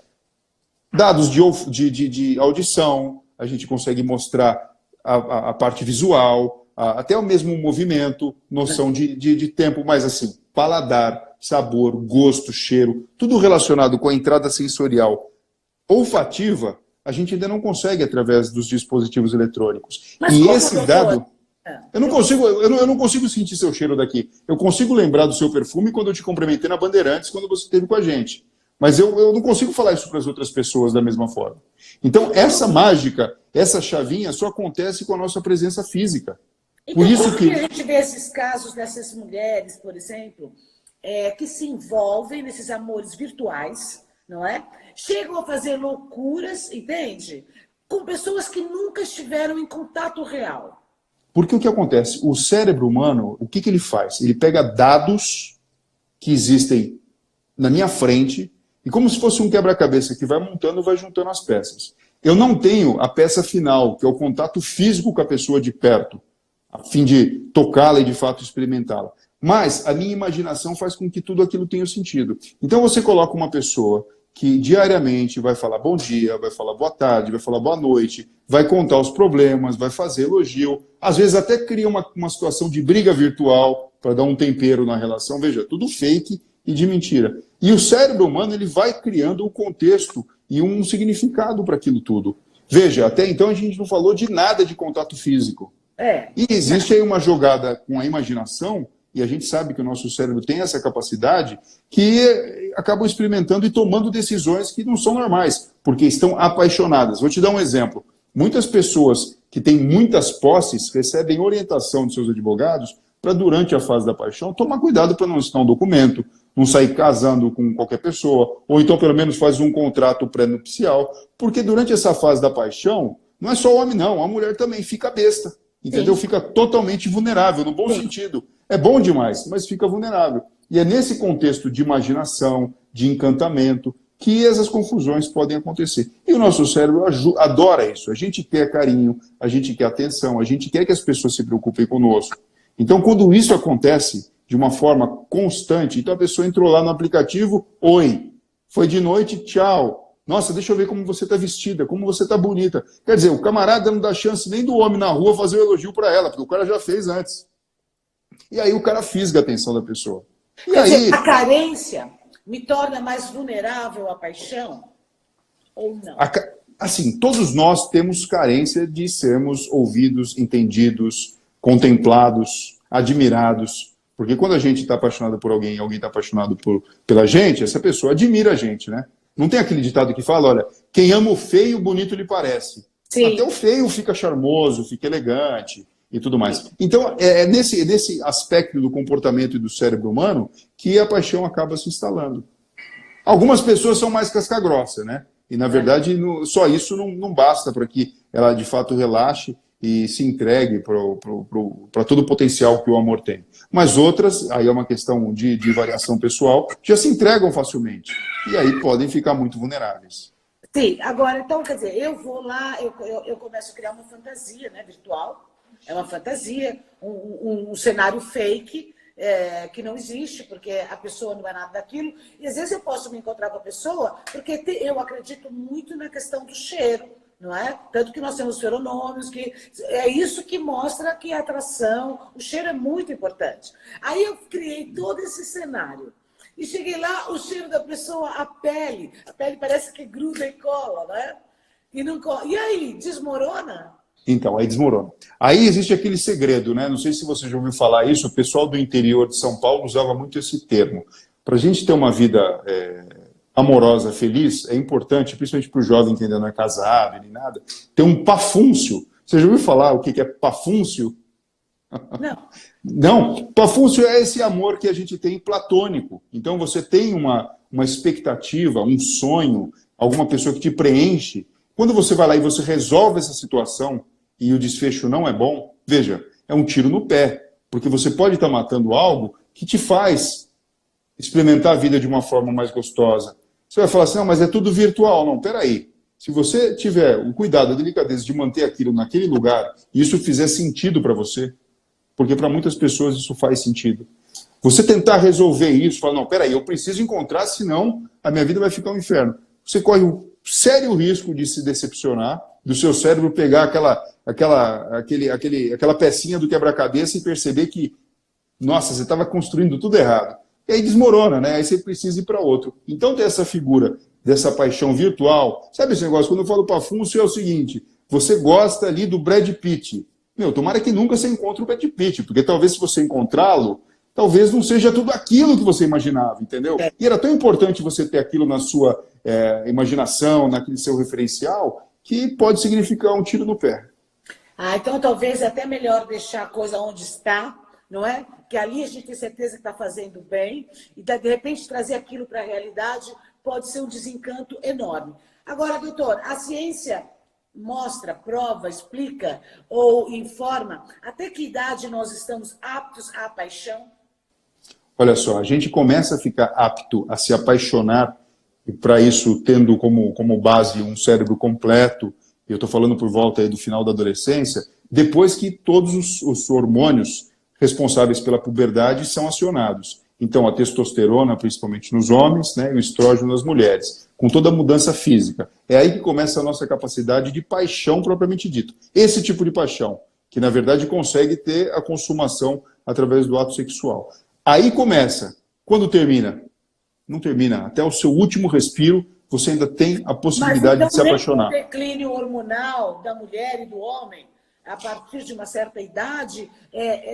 dados de audição, a gente consegue mostrar a parte visual, até o mesmo movimento, noção de tempo, mas assim, paladar, sabor, gosto, cheiro, tudo relacionado com a entrada sensorial olfativa, a gente ainda não consegue através dos dispositivos eletrônicos. Mas e esse dado... Eu não consigo sentir seu cheiro daqui. Eu consigo lembrar do seu perfume quando eu te cumprimentei na Bandeirantes, quando você esteve com a gente. mas eu não consigo falar isso para as outras pessoas da mesma forma. Então, essa mágica, essa chavinha só acontece com a nossa presença física. Então, Por isso como que a gente vê esses casos dessas mulheres, por exemplo, que se envolvem nesses amores virtuais, não é? Chegam a fazer loucuras, entende? Com pessoas que nunca estiveram em contato real. Porque o que acontece? O cérebro humano, o que ele faz? Ele pega dados que existem na minha frente e como se fosse um quebra-cabeça que vai montando e vai juntando as peças. Eu não tenho a peça final, que é o contato físico com a pessoa de perto, a fim de tocá-la e de fato experimentá-la. Mas a minha imaginação faz com que tudo aquilo tenha sentido. Então você coloca uma pessoa que diariamente vai falar bom dia, vai falar boa tarde, vai falar boa noite, vai contar os problemas, vai fazer elogio, às vezes até cria uma situação de briga virtual para dar um tempero na relação. Veja, tudo fake e de mentira. E o cérebro humano ele vai criando um contexto e um significado para aquilo tudo. Veja, até então a gente não falou de nada de contato físico. E existe aí uma jogada com a imaginação, e a gente sabe que o nosso cérebro tem essa capacidade, que acabam experimentando e tomando decisões que não são normais, porque estão apaixonadas. Vou te dar um exemplo. Muitas pessoas que têm muitas posses recebem orientação de seus advogados para, durante a fase da paixão, tomar cuidado para não assinar um documento, não sair casando com qualquer pessoa, ou então pelo menos faz um contrato pré-nupcial, porque durante essa fase da paixão, não é só o homem não, a mulher também fica besta, entendeu? Sim. Fica totalmente vulnerável, no bom sentido. É bom demais, mas fica vulnerável. E é nesse contexto de imaginação, de encantamento, que essas confusões podem acontecer. E o nosso cérebro adora isso. A gente quer carinho, a gente quer atenção, a gente quer que as pessoas se preocupem conosco. Então, quando isso acontece de uma forma constante, então a pessoa entrou lá no aplicativo, oi, foi de noite, tchau. Nossa, deixa eu ver como você está vestida, como você está bonita. Quer dizer, o camarada não dá chance nem do homem na rua fazer um elogio para ela, porque o cara já fez antes. E aí o cara fisga a atenção da pessoa. E Quer dizer, a carência me torna mais vulnerável à paixão? Ou não? Assim, todos nós temos carência de sermos ouvidos, entendidos, contemplados, admirados. Porque quando a gente está apaixonado por alguém e alguém está apaixonado pela gente, essa pessoa admira a gente, né? Não tem aquele ditado que fala, olha, quem ama o feio, bonito lhe parece. Sim. Até o feio fica charmoso, fica elegante e tudo mais. Então, é nesse aspecto do comportamento e do cérebro humano que a paixão acaba se instalando. Algumas pessoas são mais casca-grossa, né? E, na verdade, só isso não basta para que ela, de fato, relaxe e se entregue para todo o potencial que o amor tem. Mas outras, aí é uma questão de variação pessoal, já se entregam facilmente. E aí podem ficar muito vulneráveis. Sim, agora, então, quer dizer, eu vou lá, eu começo a criar uma fantasia, né, virtual. É uma fantasia, um cenário fake, que não existe, porque a pessoa não é nada daquilo. E às vezes eu posso me encontrar com a pessoa, porque eu acredito muito na questão do cheiro, não é? Tanto que nós temos feromônios, que é isso que mostra que a atração, o cheiro é muito importante. Aí eu criei todo esse cenário. E cheguei lá, o cheiro da pessoa, a pele parece que gruda e cola, né? E aí, desmorona? Então, aí desmorona. Aí existe aquele segredo, né? Não sei se você já ouviu falar isso, o pessoal do interior de São Paulo usava muito esse termo. Para a gente ter uma vida amorosa, feliz, é importante, principalmente para o jovem que ainda não é casado nem nada, ter um pafúncio. Você já ouviu falar o que é pafúncio? Não. Não, pafúncio é esse amor que a gente tem platônico. Então você tem uma expectativa, um sonho, alguma pessoa que te preenche. Quando você vai lá e você resolve essa situação e o desfecho não é bom, veja, é um tiro no pé. Porque você pode estar matando algo que te faz experimentar a vida de uma forma mais gostosa. Você vai falar assim, não, mas é tudo virtual. Não, peraí. Se você tiver o cuidado, a delicadeza de manter aquilo naquele lugar, e isso fizer sentido para você, porque para muitas pessoas isso faz sentido. Você tentar resolver isso, falar, não, peraí, eu preciso encontrar, senão a minha vida vai ficar um inferno. Você corre um sério risco de se decepcionar, do seu cérebro pegar aquela pecinha do quebra-cabeça e perceber que, nossa, você estava construindo tudo errado. E aí desmorona, né? Aí você precisa ir para outro. Então tem essa figura dessa paixão virtual. Sabe esse negócio? Quando eu falo pafúncio é o seguinte, você gosta ali do Brad Pitt. Meu, tomara que nunca você encontre o Brad Pitt, porque talvez se você encontrá-lo, talvez não seja tudo aquilo que você imaginava, entendeu? E era tão importante você ter aquilo na sua imaginação, naquele seu referencial, que pode significar um tiro no pé. Então talvez é até melhor deixar a coisa onde está, não é? Que ali a gente tem certeza que está fazendo bem, e de repente trazer aquilo para a realidade pode ser um desencanto enorme. Agora, doutor, a ciência mostra, prova, explica ou informa até que idade nós estamos aptos à paixão? Olha só, a gente começa a ficar apto a se apaixonar, e para isso tendo como base um cérebro completo, eu estou falando por volta aí do final da adolescência, depois que todos os hormônios responsáveis pela puberdade são acionados. Então, a testosterona, principalmente nos homens, né, e o estrógeno nas mulheres, com toda a mudança física. É aí que começa a nossa capacidade de paixão propriamente dito. Esse tipo de paixão, que na verdade consegue ter a consumação através do ato sexual. Aí começa. Quando termina? Não termina. Até o seu último respiro, você ainda tem a possibilidade então, de se apaixonar. Mas o declínio hormonal da mulher e do homem, a partir de uma certa idade,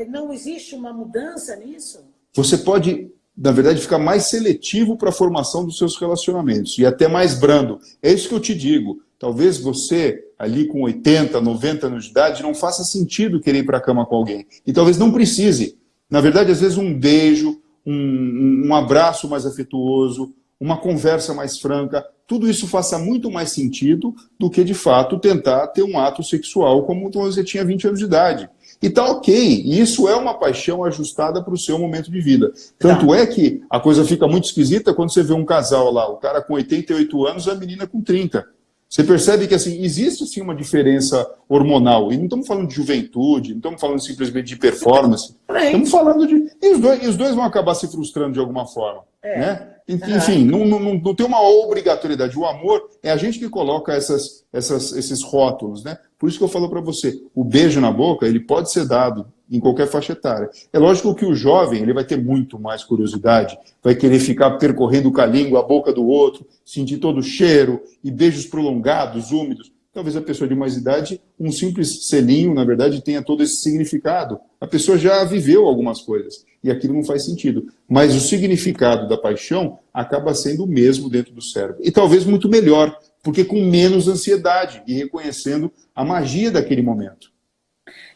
não existe uma mudança nisso? Você pode, na verdade, ficar mais seletivo para a formação dos seus relacionamentos e até mais brando. É isso que eu te digo. Talvez você, ali com 80, 90 anos de idade, não faça sentido querer ir para a cama com alguém. E talvez não precise. Na verdade, às vezes um beijo, um abraço mais afetuoso, uma conversa mais franca, tudo isso faça muito mais sentido do que, de fato, tentar ter um ato sexual como quando você tinha 20 anos de idade. E tá ok, isso é uma paixão ajustada para o seu momento de vida. Tanto é que a coisa fica muito esquisita quando você vê um casal lá, o cara com 88 anos e a menina com 30. Você percebe que assim, existe sim uma diferença hormonal. E não estamos falando de juventude, não estamos falando simplesmente de performance. Estamos falando de... E os dois vão acabar se frustrando de alguma forma. Né? Enfim, não tem uma obrigatoriedade. O amor é a gente que coloca esses rótulos. Né? Por isso que eu falo para você, o beijo na boca ele pode ser dado em qualquer faixa etária. É lógico que o jovem ele vai ter muito mais curiosidade, vai querer ficar percorrendo com a língua a boca do outro, sentir todo o cheiro e beijos prolongados, úmidos. Talvez a pessoa de mais idade, um simples selinho, na verdade, tenha todo esse significado. A pessoa já viveu algumas coisas e aquilo não faz sentido. Mas o significado da paixão acaba sendo o mesmo dentro do cérebro. E talvez muito melhor, porque com menos ansiedade e reconhecendo a magia daquele momento.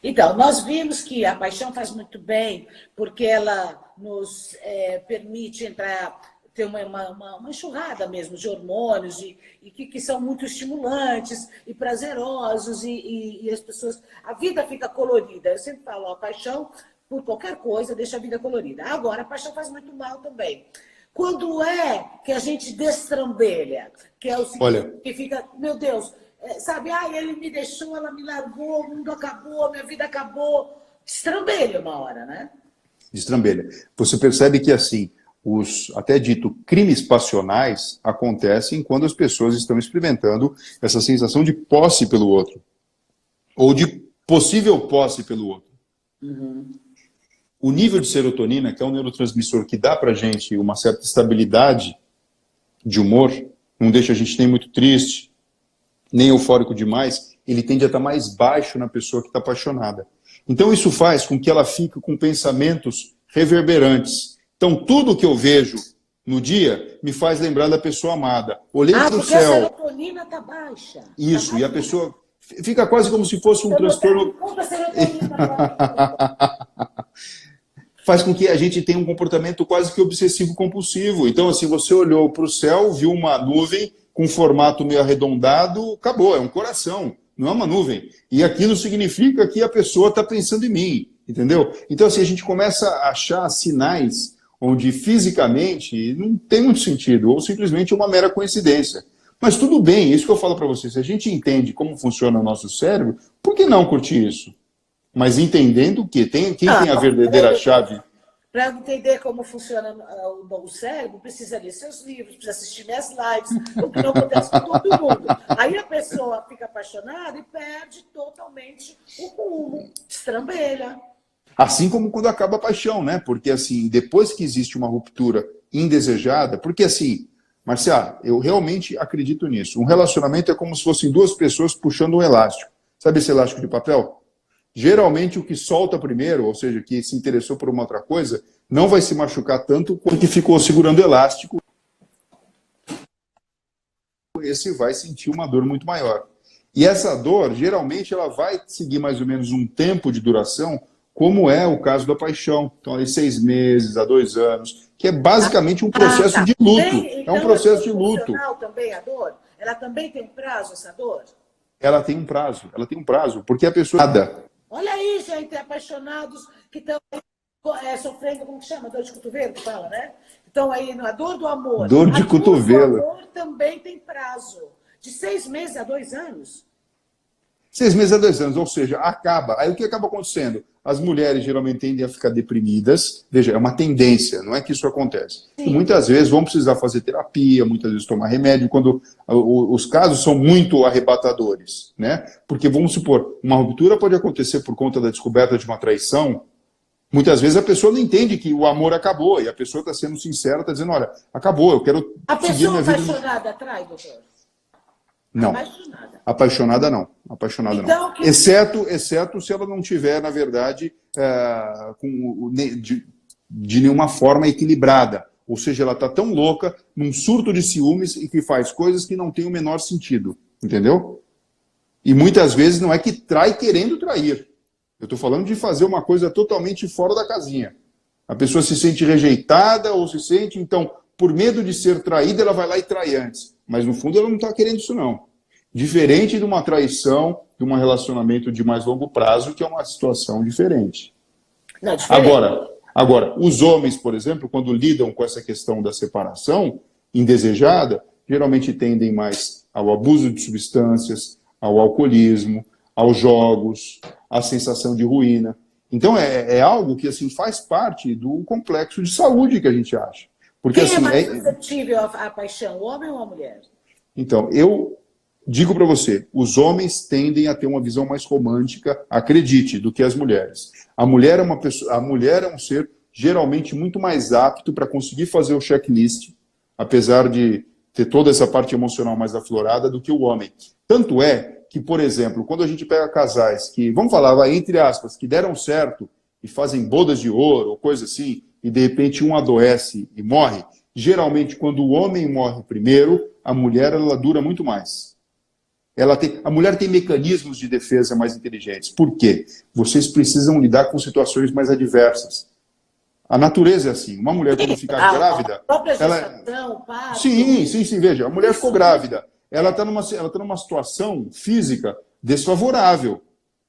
Então, nós vimos que a paixão faz muito bem, porque ela nos permite ter uma enxurrada mesmo de hormônios e que são muito estimulantes e prazerosos e as pessoas... A vida fica colorida. Eu sempre falo, a paixão, por qualquer coisa, deixa a vida colorida. Agora, a paixão faz muito mal também. Quando é que a gente destrambelha? Que é o seguinte, que fica, meu Deus... Sabe, ele me deixou, ela me largou, o mundo acabou, minha vida acabou. Destrambelha uma hora, né? Destrambelha. Você percebe que, assim, os, até dito, crimes passionais acontecem quando as pessoas estão experimentando essa sensação de posse pelo outro. Ou de possível posse pelo outro. Uhum. O nível de serotonina, que é um neurotransmissor que dá pra gente uma certa estabilidade de humor, não deixa a gente nem muito triste, nem eufórico demais, ele tende a estar mais baixo na pessoa que está apaixonada. Então isso faz com que ela fique com pensamentos reverberantes. Então tudo que eu vejo no dia me faz lembrar da pessoa amada. Olhei para o céu. A serotonina está baixa. Isso, e a pessoa fica quase como se fosse um transtorno... Faz com que a gente tenha um comportamento quase que obsessivo-compulsivo. Então, assim, você olhou para o céu, viu uma nuvem com um formato meio arredondado, acabou, é um coração, não é uma nuvem. E aquilo significa que a pessoa está pensando em mim, entendeu? Então, assim, a gente começa a achar sinais onde fisicamente não tem muito sentido, ou simplesmente é uma mera coincidência. Mas tudo bem, isso que eu falo para vocês, se a gente entende como funciona o nosso cérebro, por que não curtir isso? Mas entendendo que quem tem a verdadeira chave... Para entender como funciona o cérebro, precisa ler seus livros, precisa assistir minhas lives, o que não acontece com todo mundo. Aí a pessoa fica apaixonada e perde totalmente o rumo, destrambelha. Assim como quando acaba a paixão, né? Porque assim, depois que existe uma ruptura indesejada, porque assim, Marcial, eu realmente acredito nisso. Um relacionamento é como se fossem duas pessoas puxando um elástico. Sabe esse elástico de papel? Geralmente o que solta primeiro, ou seja, que se interessou por uma outra coisa, não vai se machucar tanto quanto que ficou segurando o elástico. Esse vai sentir uma dor muito maior. E essa dor, geralmente, ela vai seguir mais ou menos um tempo de duração, como é o caso da paixão. Então, ali 6 meses a 2 anos, que é basicamente um processo de luto. É um processo de luto. Também a dor? Ela também tem um prazo, essa dor? Ela tem um prazo, porque a pessoa... Olha aí, gente, apaixonados que estão sofrendo, como que chama? Dor de cotovelo, que fala, né? Então aí, a dor do amor. Dor de cotovelo. A dor do amor também tem prazo. De 6 meses a 2 anos. 6 meses a 2 anos, ou seja, acaba. Aí o que acaba acontecendo? As mulheres geralmente tendem a ficar deprimidas. Veja, é uma tendência, não é que isso acontece. E muitas vezes vão precisar fazer terapia, muitas vezes tomar remédio, quando os casos são muito arrebatadores, né? Porque, vamos supor, uma ruptura pode acontecer por conta da descoberta de uma traição. Muitas vezes a pessoa não entende que o amor acabou, e a pessoa está sendo sincera, está dizendo, olha, acabou, eu quero seguir minha vida. A pessoa apaixonada atrai, doutor? Não. Apaixonada não. Apaixonada então, não. Exceto se ela não tiver, na verdade, de nenhuma forma equilibrada. Ou seja, ela está tão louca, num surto de ciúmes, e que faz coisas que não têm o menor sentido. Entendeu? E muitas vezes não é que trai querendo trair. Eu estou falando de fazer uma coisa totalmente fora da casinha. A pessoa se sente rejeitada ou se sente, então, por medo de ser traída, ela vai lá e trai antes. Mas, no fundo, ela não está querendo isso, não. Diferente de uma traição, de um relacionamento de mais longo prazo, que é uma situação diferente. Não, diferente. Agora, os homens, por exemplo, quando lidam com essa questão da separação indesejada, geralmente tendem mais ao abuso de substâncias, ao alcoolismo, aos jogos, à sensação de ruína. Então, é algo que assim, faz parte do complexo de saúde que a gente acha. Porque, quem assim, é mais suscetível à paixão, o homem ou a mulher? Então, eu digo para você, os homens tendem a ter uma visão mais romântica, acredite, do que as mulheres. A mulher é um ser geralmente muito mais apto para conseguir fazer o checklist, apesar de ter toda essa parte emocional mais aflorada, do que o homem. Tanto é que, por exemplo, quando a gente pega casais que, vamos falar, entre aspas, que deram certo e fazem bodas de ouro ou coisa assim, e de repente um adoece e morre, geralmente quando o homem morre primeiro, a mulher ela dura muito mais. A mulher tem mecanismos de defesa mais inteligentes. Por quê? Vocês precisam lidar com situações mais adversas. A natureza é assim. Uma mulher, quando ficar grávida... A própria gestação, parto... Sim, veja. A mulher ficou grávida. Ela está numa situação física desfavorável.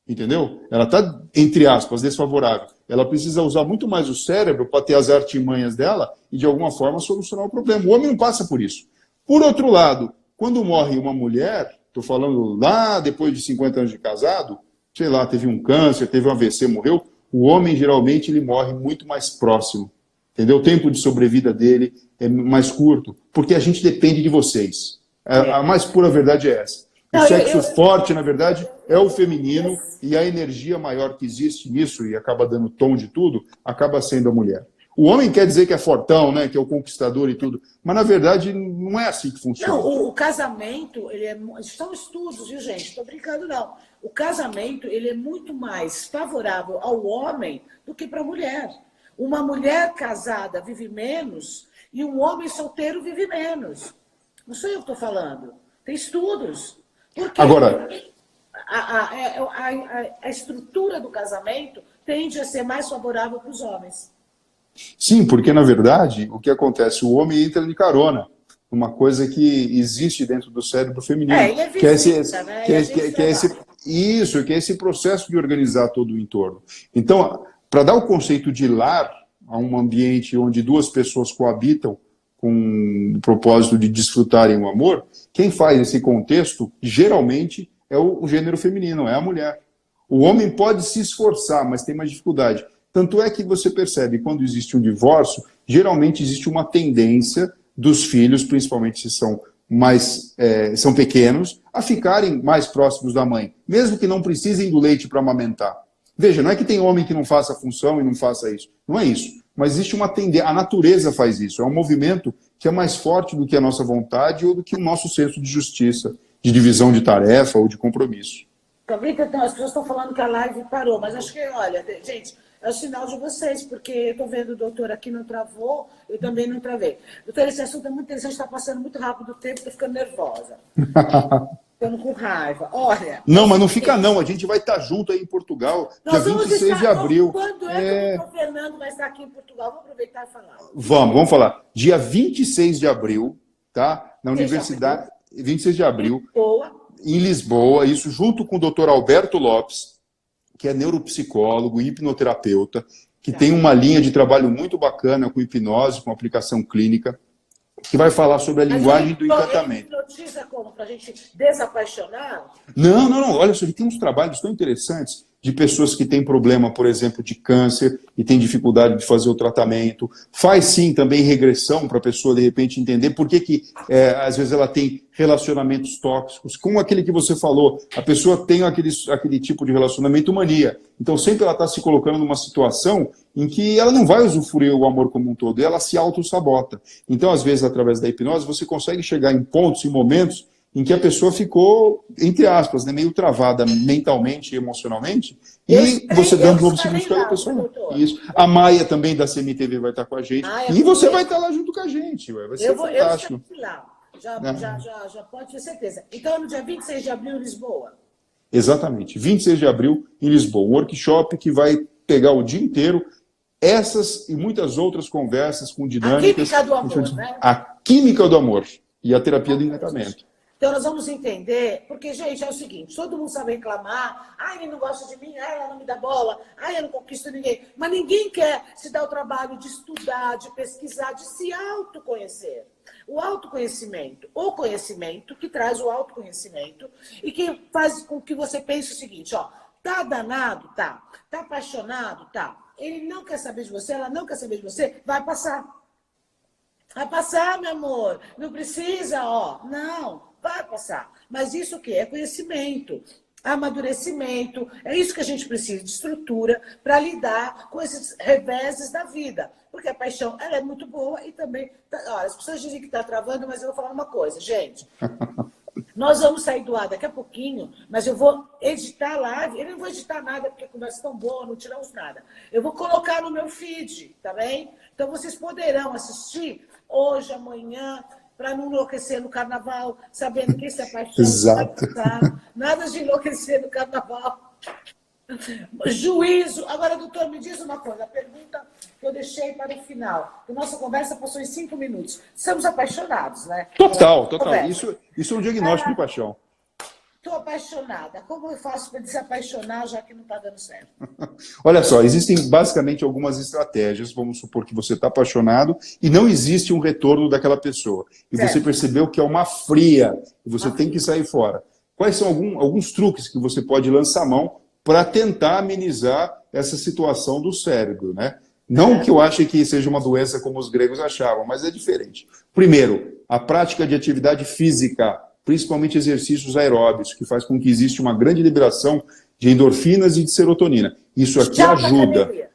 Entendeu? Ela está, entre aspas, desfavorável. Ela precisa usar muito mais o cérebro para ter as artimanhas dela e, de alguma forma, solucionar o problema. O homem não passa por isso. Por outro lado, quando morre uma mulher, estou falando lá depois de 50 anos de casado, sei lá, teve um câncer, teve um AVC, morreu, o homem, geralmente, ele morre muito mais próximo. Entendeu? O tempo de sobrevida dele é mais curto, porque a gente depende de vocês. A mais pura verdade é essa. O sexo forte, na verdade, é o feminino, e a energia maior que existe nisso, e acaba dando tom de tudo, acaba sendo a mulher. O homem quer dizer que é fortão, né, que é o conquistador e tudo, mas na verdade não é assim que funciona. Não, o casamento, são estudos, viu, gente? Estou brincando, não. O casamento, ele é muito mais favorável ao homem do que para a mulher. Uma mulher casada vive menos e um homem solteiro vive menos. Não sou eu que estou falando. Tem estudos. Porque agora, a estrutura do casamento tende a ser mais favorável para os homens. Sim, porque na verdade o que acontece? O homem entra de carona, uma coisa que existe dentro do cérebro feminino. Ele é visita, né? Que é esse processo de organizar todo o entorno. Então, para dar o conceito de lar a um ambiente onde duas pessoas coabitam com o propósito de desfrutarem o amor, quem faz esse contexto, geralmente, é o gênero feminino, é a mulher. O homem pode se esforçar, mas tem mais dificuldade. Tanto é que você percebe, quando existe um divórcio, geralmente existe uma tendência dos filhos, principalmente se são pequenos, a ficarem mais próximos da mãe, mesmo que não precisem do leite para amamentar. Veja, não é que tem homem que não faça a função e não faça isso. Não é isso. Mas existe uma tendência, a natureza faz isso. É um movimento que é mais forte do que a nossa vontade ou do que o nosso senso de justiça, de divisão de tarefa ou de compromisso. Então, as pessoas estão falando que a live parou, mas acho que, olha, gente, é o sinal de vocês, porque eu estou vendo o doutor aqui não travou, eu também não travei. Doutor, esse assunto é muito interessante, está passando muito rápido o tempo, estou ficando nervosa. Ficando com raiva. Olha. Não, mas não fica não, a gente vai estar junto aí em Portugal, dia 26 de abril. Quando é que o doutor Fernando vai estar aqui em Portugal? Vamos aproveitar e falar. Vamos falar. Dia 26 de abril, tá? Na Universidade. 26 de abril. Boa. Em Lisboa, isso junto com o Dr. Alberto Lopes, que é neuropsicólogo e hipnoterapeuta, que tem uma linha de trabalho muito bacana com hipnose, com aplicação clínica, que vai falar sobre a linguagem do encantamento. Ele hipnotiza como? Para a gente desapaixonar? Não. Olha só, ele tem uns trabalhos tão interessantes de pessoas que têm problema, por exemplo, de câncer e têm dificuldade de fazer o tratamento. Faz sim também regressão para a pessoa, de repente, entender por que às vezes ela tem relacionamentos tóxicos, como aquele que você falou, a pessoa tem aquele tipo de relacionamento mania. Então sempre ela está se colocando numa situação em que ela não vai usufruir o amor como um todo, e ela se auto-sabota. Então, às vezes, através da hipnose, você consegue chegar em pontos, em momentos, em que a pessoa ficou, entre aspas, né, meio travada mentalmente e emocionalmente, e você dando um novo significado à pessoa. Isso. A Maia também da CMTV vai estar com a gente, e você vai estar lá junto com a gente, vai ser fantástico. Eu lá. Já pode ter certeza. Então, no dia 26 de abril, em Lisboa. Exatamente, 26 de abril em Lisboa. Um workshop que vai pegar o dia inteiro essas e muitas outras conversas com dinâmicas. A química do amor, né? A química do amor e a terapia do encantamento. Então, nós vamos entender, porque, gente, é o seguinte, todo mundo sabe reclamar, ele não gosta de mim, ela não me dá bola, eu não conquisto ninguém. Mas ninguém quer se dar o trabalho de estudar, de pesquisar, de se autoconhecer. O autoconhecimento, o conhecimento que traz o autoconhecimento e que faz com que você pense o seguinte, tá danado? Tá. Tá apaixonado? Tá. Ele não quer saber de você, ela não quer saber de você, vai passar. Vai passar, meu amor. Não precisa, não. Vai passar. Mas isso o quê? É conhecimento, amadurecimento. É isso que a gente precisa de estrutura para lidar com esses reveses da vida. Porque a paixão, ela é muito boa e também... as pessoas dizem que está travando, mas eu vou falar uma coisa, gente. Nós vamos sair do ar daqui a pouquinho, mas eu vou editar a live. Eu não vou editar nada, porque a conversa é tão boa, não tiramos nada. Eu vou colocar no meu feed, tá bem? Então vocês poderão assistir hoje, amanhã, para não enlouquecer no carnaval, sabendo que isso é paixão. Exato. Nada de enlouquecer no carnaval. Juízo. Agora, doutor, me diz uma coisa. A pergunta que eu deixei para o final. A nossa conversa passou em 5 minutos. Estamos apaixonados, né? Total. Isso é um diagnóstico de paixão. Estou apaixonada. Como eu faço para desapaixonar, já que não está dando certo? Olha só, existem basicamente algumas estratégias. Vamos supor que você está apaixonado e não existe um retorno daquela pessoa. E você percebeu que é uma fria e você tem que sair fora. Quais são alguns truques que você pode lançar a mão para tentar amenizar essa situação do cérebro, né? Não que eu ache que seja uma doença como os gregos achavam, mas é diferente. Primeiro, a prática de atividade física, principalmente exercícios aeróbicos, que faz com que exista uma grande liberação de endorfinas e de serotonina. Isso aqui ajuda.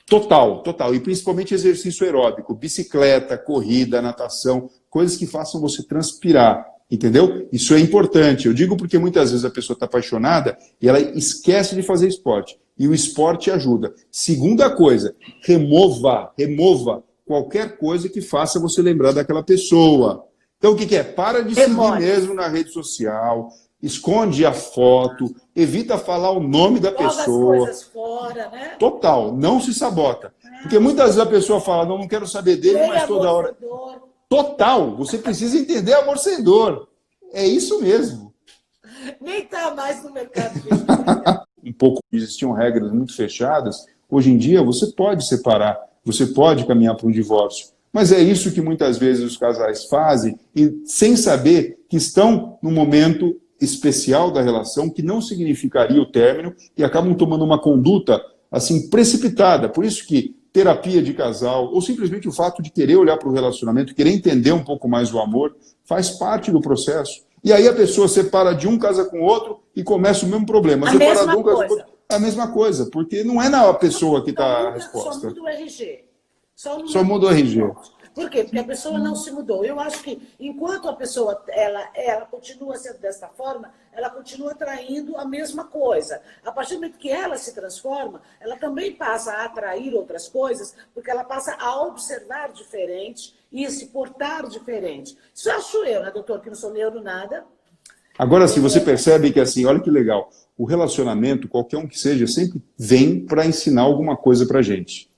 Total. E principalmente exercício aeróbico, bicicleta, corrida, natação, coisas que façam você transpirar. Entendeu? Isso é importante. Eu digo porque muitas vezes a pessoa está apaixonada e ela esquece de fazer esporte. E o esporte ajuda. Segunda coisa, remova qualquer coisa que faça você lembrar daquela pessoa. Então o que é? Para de seguir mesmo na rede social, esconde a foto, evita falar o nome da pessoa. As coisas fora, né? Total, não se sabota. Porque muitas vezes a pessoa fala, não quero saber dele, mas toda hora... Total, você precisa entender amor sem dor. É isso mesmo. Nem está mais no mercado. Um pouco existiam regras muito fechadas. Hoje em dia você pode separar, você pode caminhar para um divórcio. Mas é isso que muitas vezes os casais fazem, e sem saber que estão num momento especial da relação, que não significaria o término, e acabam tomando uma conduta assim precipitada. Por isso que terapia de casal, ou simplesmente o fato de querer olhar para o relacionamento, querer entender um pouco mais o amor, faz parte do processo. E aí a pessoa separa de um, casa com o outro e começa o mesmo problema. Separa de um, casa com o outro, é a mesma coisa, porque não é na pessoa que está a resposta. Só muda o RG. Só muda o RG. Por quê? Porque a pessoa não se mudou. Eu acho que enquanto a pessoa ela continua sendo desta forma, ela continua atraindo a mesma coisa. A partir do momento que ela se transforma, ela também passa a atrair outras coisas, porque ela passa a observar diferente e se portar diferente. Isso acho eu, né, doutor, que não sou neuro nada. Agora, se você percebe que, assim, olha que legal, o relacionamento, qualquer um que seja, sempre vem para ensinar alguma coisa para a gente.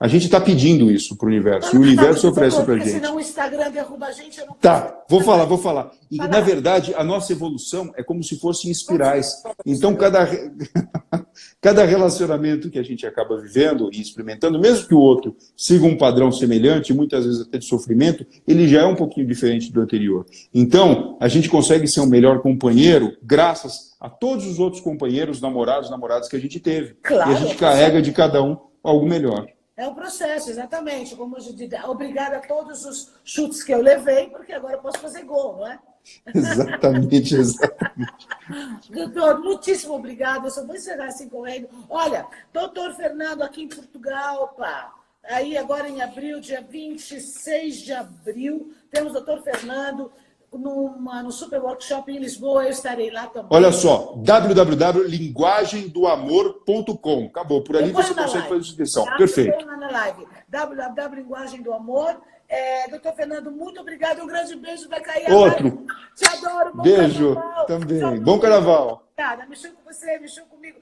A gente está pedindo isso para o universo, e o universo oferece para a gente. Senão o Instagram derruba a gente, eu não Tá, vou falar. E, na verdade, a nossa evolução é como se fossem espirais. Então, cada relacionamento que a gente acaba vivendo e experimentando, mesmo que o outro siga um padrão semelhante, muitas vezes até de sofrimento, ele já é um pouquinho diferente do anterior. Então, a gente consegue ser um melhor companheiro graças a todos os outros companheiros, namoradas que a gente teve. Claro, e a gente carrega de cada um algo melhor. É um processo, exatamente. Como eu disse, obrigada a todos os chutes que eu levei, porque agora eu posso fazer gol, não é? Exatamente. Doutor, muitíssimo obrigado. Eu só vou encerrar assim correndo. Olha, doutor Fernando aqui em Portugal, pá. Aí agora em abril, dia 26 de abril, temos doutor Fernando no Super Workshop em Lisboa. Eu estarei lá também. Olha só, www.linguagemdoamor.com. Acabou, por ali você consegue fazer inscrição. Perfeito. Na live. www.linguagemdoamor. Doutor Fernando, muito obrigado. Um grande beijo, vai cair Outro. Te adoro. Bom beijo carnaval. também. Bom carnaval. Obrigada. Mexeu com você, mexeu comigo.